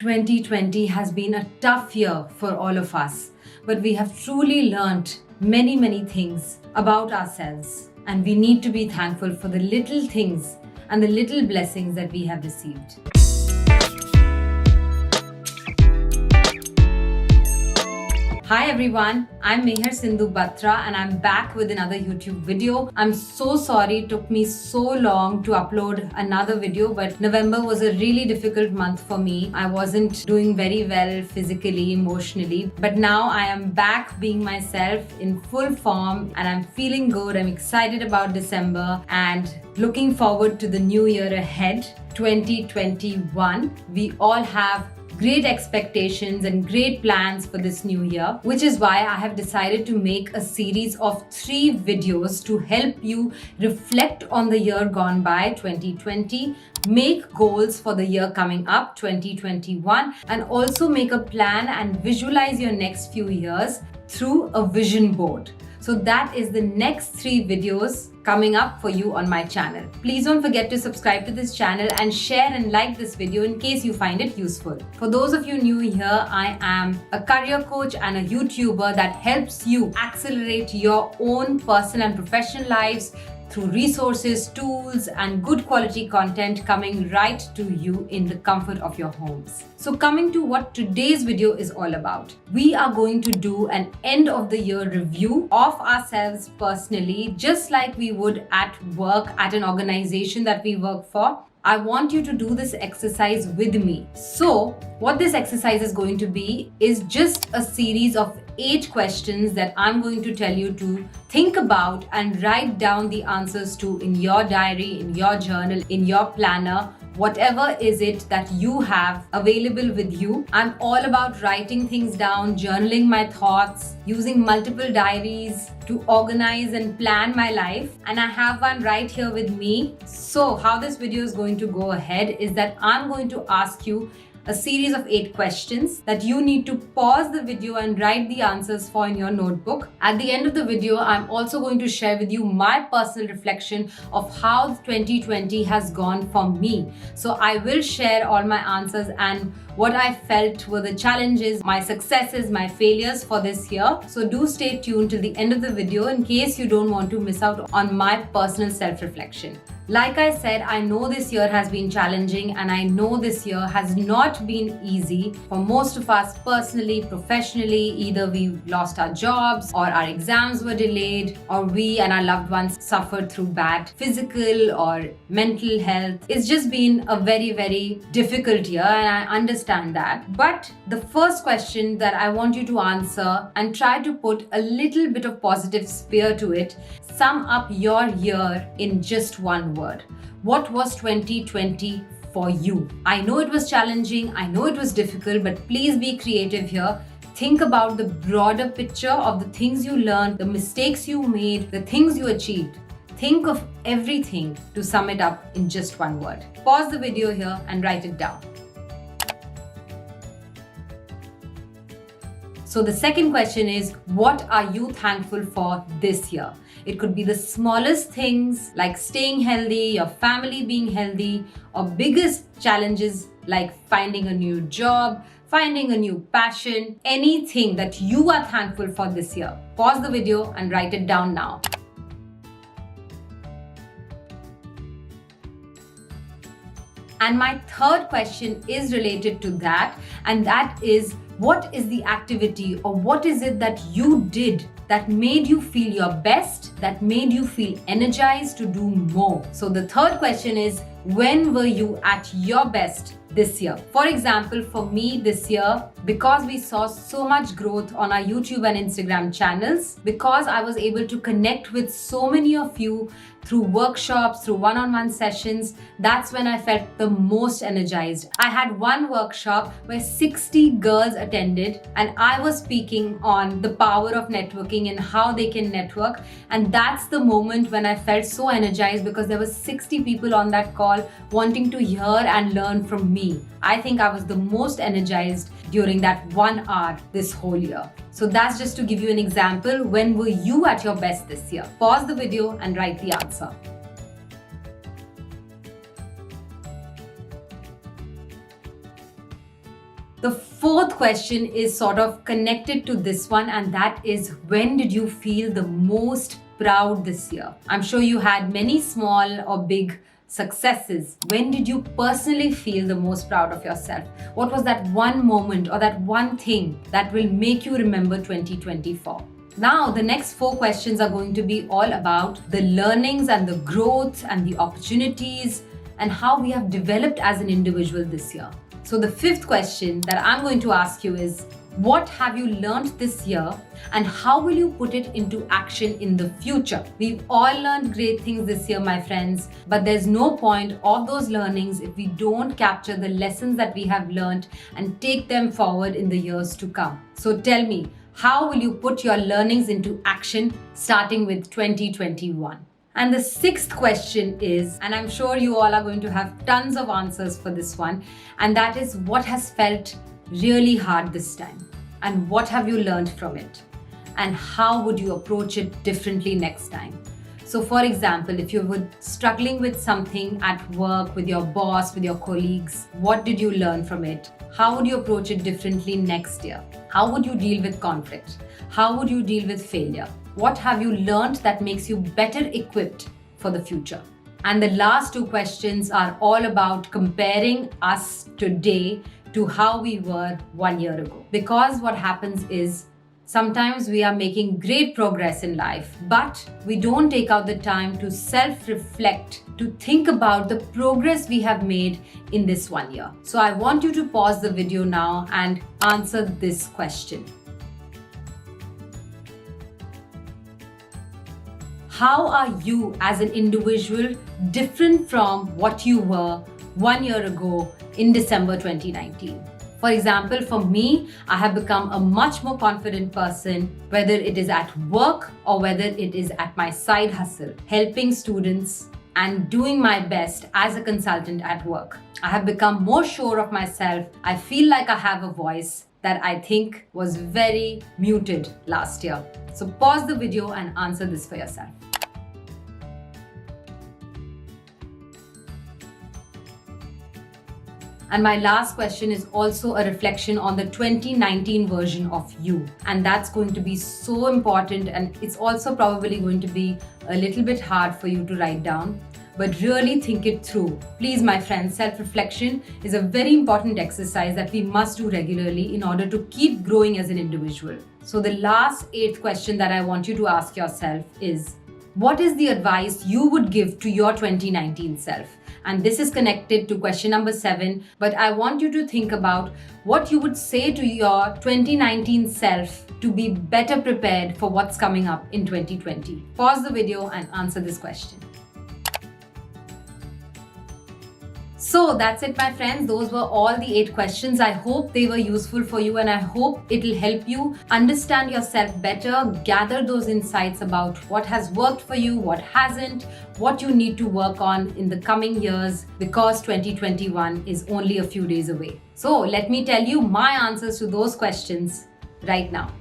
2020 has been a tough year for all of us, but we have truly learnt many things about ourselves, and we need to be thankful for the little things and the little blessings that we have received. Hi everyone, I'm Mehar Sindhu Batra and I'm back with another YouTube video. I'm so sorry it took me so long to upload another video, but November was a really difficult month for me. I wasn't doing very well physically, emotionally, but now I am back being myself in full form and I'm feeling good. I'm excited about December and looking forward to the new year ahead, 2021. We all have great expectations and great plans for this new year, which is why I have decided to make a series of 3 videos to help you reflect on the year gone by, 2020, make goals for the year coming up, 2021, and also make a plan and visualize your next few years through a vision board. So that is the next 3 videos coming up for you on my channel. Please don't forget to subscribe to this channel and share and like this video in case you find it useful. For those of you new here, I am a career coach and a YouTuber that helps you accelerate your own personal and professional lives through resources, tools, and good quality content coming right to you in the comfort of your homes. So coming to what today's video is all about. We are going to do an end of the year review of ourselves personally, just like we would at work at an organization that we work for. I want you to do this exercise with me. So what this exercise is going to be is just a series of 8 questions that I'm going to tell you to think about and write down the answers to in your diary, in your journal, in your planner, whatever is it that you have available with you. I'm all about writing things down, journaling my thoughts, using multiple diaries to organize and plan my life. And I have one right here with me. So how this video is going to go ahead is that I'm going to ask you a series of 8 questions that you need to pause the video and write the answers for in your notebook. At the end of the video, I'm also going to share with you my personal reflection of how 2020 has gone for me. So I will share all my answers and what I felt were the challenges, my successes, my failures for this year. So do stay tuned till the end of the video in case you don't want to miss out on my personal self-reflection. Like I said, I know this year has been challenging and I know this year has not been easy for most of us personally, professionally. Either we lost our jobs or our exams were delayed or we and our loved ones suffered through bad physical or mental health. It's just been a very difficult year and I understand that. But the first question that I want you to answer and try to put a little bit of positive spin to it, sum up your year in just one word. What was 2020 for you? I know it was challenging, I know it was difficult, but please be creative here. Think about the broader picture of the things you learned, the mistakes you made, the things you achieved. Think of everything to sum it up in just one word. Pause the video here and write it down. So the second question is, what are you thankful for this year? It could be the smallest things like staying healthy, your family being healthy, or biggest challenges like finding a new job, finding a new passion, anything that you are thankful for this year. Pause the video and write it down now. And my third question is related to that, and that is, what is the activity or what is it that you did that made you feel your best, that made you feel energized to do more? So the third question is, when were you at your best this year? For example, for me this year, because we saw so much growth on our YouTube and Instagram channels, because I was able to connect with so many of you through workshops, through one-on-one sessions, that's when I felt the most energized. I had one workshop where 60 girls attended and I was speaking on the power of networking and how they can network. And that's the moment when I felt so energized because there were 60 people on that call wanting to hear and learn from me. I think I was the most energized during that 1 hour this whole year. So that's just to give you an example. When were you at your best this year? Pause the video and write the answer. The fourth question is sort of connected to this one, and that is, when did you feel the most proud this year? I'm sure you had many small or big successes. When did you personally feel the most proud of yourself? What was that one moment or that one thing that will make you remember 2024? Now, the next 4 questions are going to be all about the learnings and the growth and the opportunities and how we have developed as an individual this year. So the 5th question that I'm going to ask you is, what have you learned this year and how will you put it into action in the future? We've all learned great things this year, my friends, but there's no point of those learnings if we don't capture the lessons that we have learned and take them forward in the years to come. So tell me, how will you put your learnings into action starting with 2021? And the 6th question is, and I'm sure you all are going to have tons of answers for this one, and that is, what has felt really hard this time? And what have you learned from it? And how would you approach it differently next time? So for example, if you were struggling with something at work, with your boss, with your colleagues, what did you learn from it? How would you approach it differently next year? How would you deal with conflict? How would you deal with failure? What have you learned that makes you better equipped for the future? And the last 2 questions are all about comparing us today to how we were 1 year ago. Because what happens is, sometimes we are making great progress in life, but we don't take out the time to self-reflect, to think about the progress we have made in this 1 year. So I want you to pause the video now and answer this question. How are you as an individual different from what you were 1 year ago in December 2019? For example, for me, I have become a much more confident person, whether it is at work or whether it is at my side hustle, helping students and doing my best as a consultant at work. I have become more sure of myself. I feel like I have a voice that I think was very muted last year. So pause the video and answer this for yourself. And my last question is also a reflection on the 2019 version of you. And that's going to be so important, and it's also probably going to be a little bit hard for you to write down, but really think it through. Please, my friends, self-reflection is a very important exercise that we must do regularly in order to keep growing as an individual. So the last 8th question that I want you to ask yourself is, what is the advice you would give to your 2019 self? And this is connected to question number 7, but I want you to think about what you would say to your 2019 self to be better prepared for what's coming up in 2020. Pause the video and answer this question. So that's it, my friends. Those were all the 8 questions. I hope they were useful for you, and I hope it'll help you understand yourself better, gather those insights about what has worked for you, what hasn't, what you need to work on in the coming years, because 2021 is only a few days away. So let me tell you my answers to those questions right now.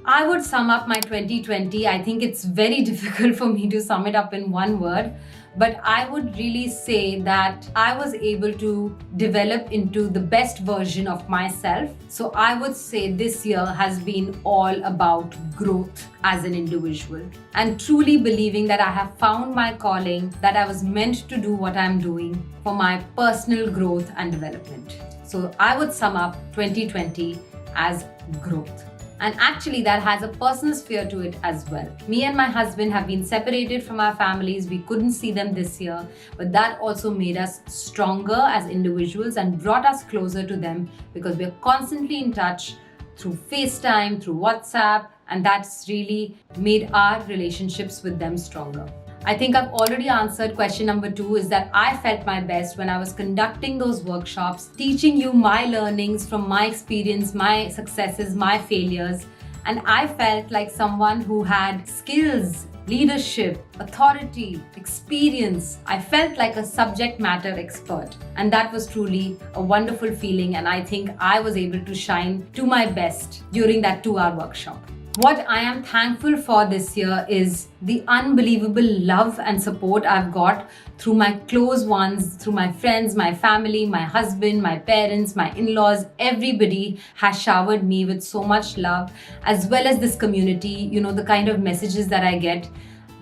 I would sum up my 2020. I think it's very difficult for me to sum it up in one word, but I would really say that I was able to develop into the best version of myself. So I would say this year has been all about growth as an individual and truly believing that I have found my calling, that I was meant to do what I'm doing for my personal growth and development. So I would sum up 2020 as growth. And actually that has a personal sphere to it as well. Me and my husband have been separated from our families. We couldn't see them this year, but that also made us stronger as individuals and brought us closer to them because we're constantly in touch through FaceTime, through WhatsApp, and that's really made our relationships with them stronger. I think I've already answered question number 2, is that I felt my best when I was conducting those workshops, teaching you my learnings from my experience, my successes, my failures. And I felt like someone who had skills, leadership, authority, experience. I felt like a subject matter expert. And that was truly a wonderful feeling. And I think I was able to shine to my best during that 2-hour workshop. What I am thankful for this year is the unbelievable love and support I've got through my close ones, through my friends, my family, my husband, my parents, my in-laws. Everybody has showered me with so much love, as well as this community. The kind of messages that I get,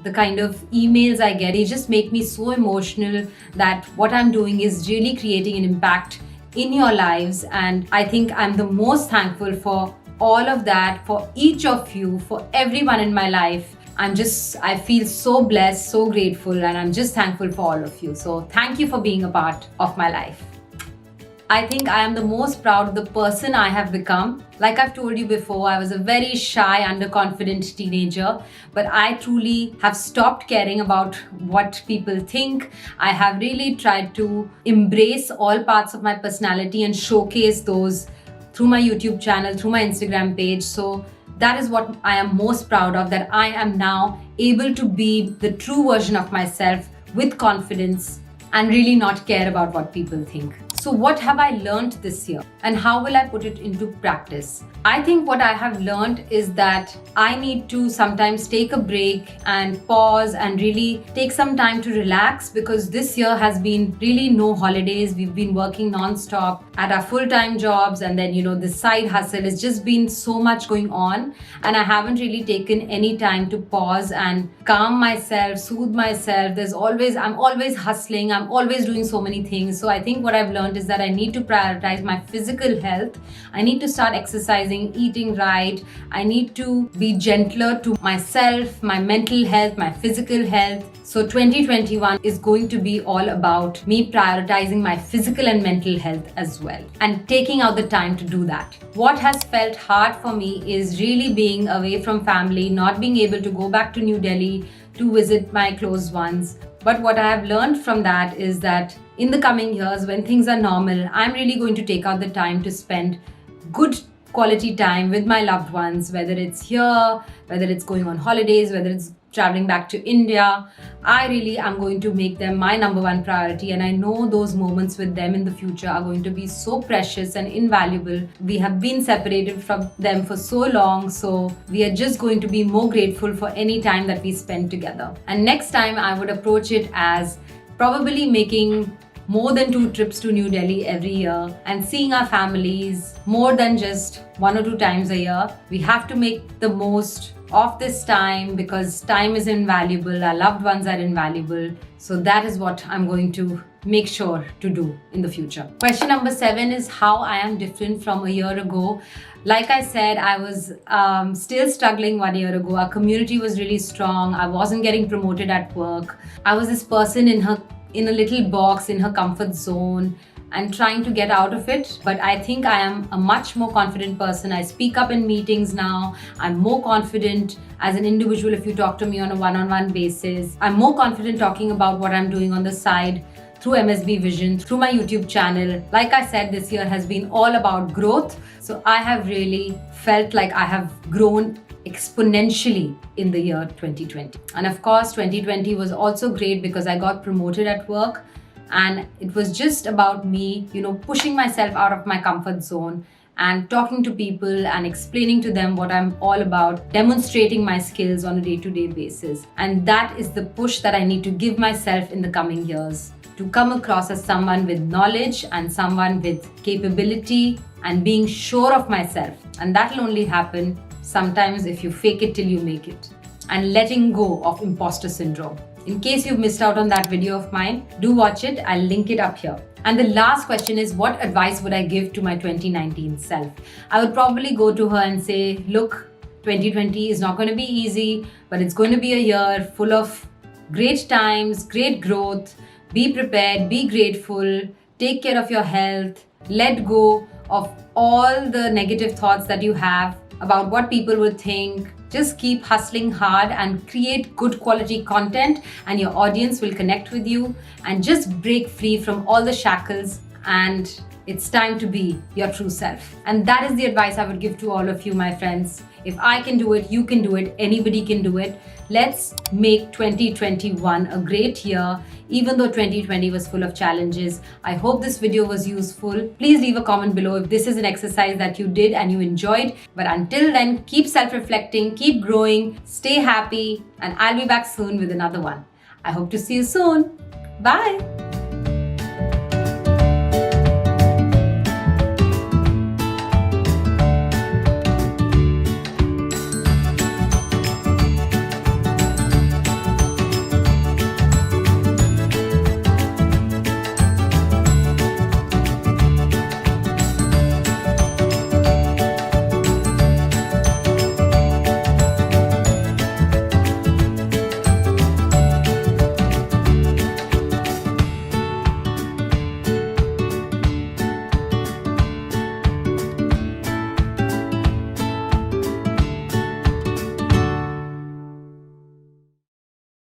the kind of emails I get, they just make me so emotional that what I'm doing is really creating an impact in your lives. And I think I'm the most thankful for all of that, for each of you, for everyone in my life. I feel so blessed, so grateful, and I'm just thankful for all of you. So thank you for being a part of my life. I think I am the most proud of the person I have become. Like I've told you before, I was a very shy, underconfident teenager, but I truly have stopped caring about what people think. I have really tried to embrace all parts of my personality and showcase those through my YouTube channel, through my Instagram page. So that is what I am most proud of, that I am now able to be the true version of myself with confidence and really not care about what people think. So what have I learned this year and how will I put it into practice? I think what I have learned is that I need to sometimes take a break and pause and really take some time to relax, because this year has been really no holidays. We've been working non-stop at our full-time jobs, and then this side hustle. It's just been so much going on, and I haven't really taken any time to pause and calm myself, soothe myself. I'm always hustling, I'm always doing so many things. So I think what I've learned is that I need to prioritize my physical health. I need to start exercising, eating right. I need to be gentler to myself, my mental health, my physical health. So 2021 is going to be all about me prioritizing my physical and mental health as well, and taking out the time to do that. What has felt hard for me is really being away from family, not being able to go back to New Delhi to visit my close ones. But what I have learned from that is that in the coming years, when things are normal, I'm really going to take out the time to spend good quality time with my loved ones, whether it's here, whether it's going on holidays, whether it's traveling back to India. I really am going to make them my number one priority, and I know those moments with them in the future are going to be so precious and invaluable. We have been separated from them for so long, so we are just going to be more grateful for any time that we spend together. And next time I would approach it as probably making more than 2 trips to New Delhi every year and seeing our families more than just 1 or 2 times a year. We have to make the most of this time, because time is invaluable, our loved ones are invaluable. So that is what I'm going to make sure to do in the future. Question number 7 is how I am different from a year ago. Like I said, I was still struggling 1 year ago. Our community was really strong. I wasn't getting promoted at work. I was this person in a little box in her comfort zone and trying to get out of it. But I think I am a much more confident person. I speak up in meetings now. I'm more confident as an individual if you talk to me on a one-on-one basis. I'm more confident talking about what I'm doing on the side through MSB Vision, through my YouTube channel. Like I said, this year has been all about growth. So I have really felt like I have grown exponentially in the year 2020. And of course, 2020 was also great because I got promoted at work, and it was just about me, pushing myself out of my comfort zone and talking to people and explaining to them what I'm all about, demonstrating my skills on a day-to-day basis. And that is the push that I need to give myself in the coming years, to come across as someone with knowledge and someone with capability and being sure of myself. And that will only happen sometimes if you fake it till you make it, and letting go of imposter syndrome. In case you've missed out on that video of mine, do watch it. I'll link it up here. And the last question is, what advice would I give to my 2019 self? I would probably go to her and say, look, 2020 is not going to be easy, but it's going to be a year full of great times, great growth. Be prepared, be grateful, take care of your health, let go of all the negative thoughts that you have about what people will think. Just keep hustling hard and create good quality content, and your audience will connect with you, and just break free from all the shackles and it's time to be your true self. And that is the advice I would give to all of you, my friends. If I can do it, you can do it, anybody can do it. Let's make 2021 a great year, even though 2020 was full of challenges. I hope this video was useful. Please leave a comment below if this is an exercise that you did and you enjoyed. But until then, keep self-reflecting, keep growing, stay happy, and I'll be back soon with another one. I hope to see you soon. Bye.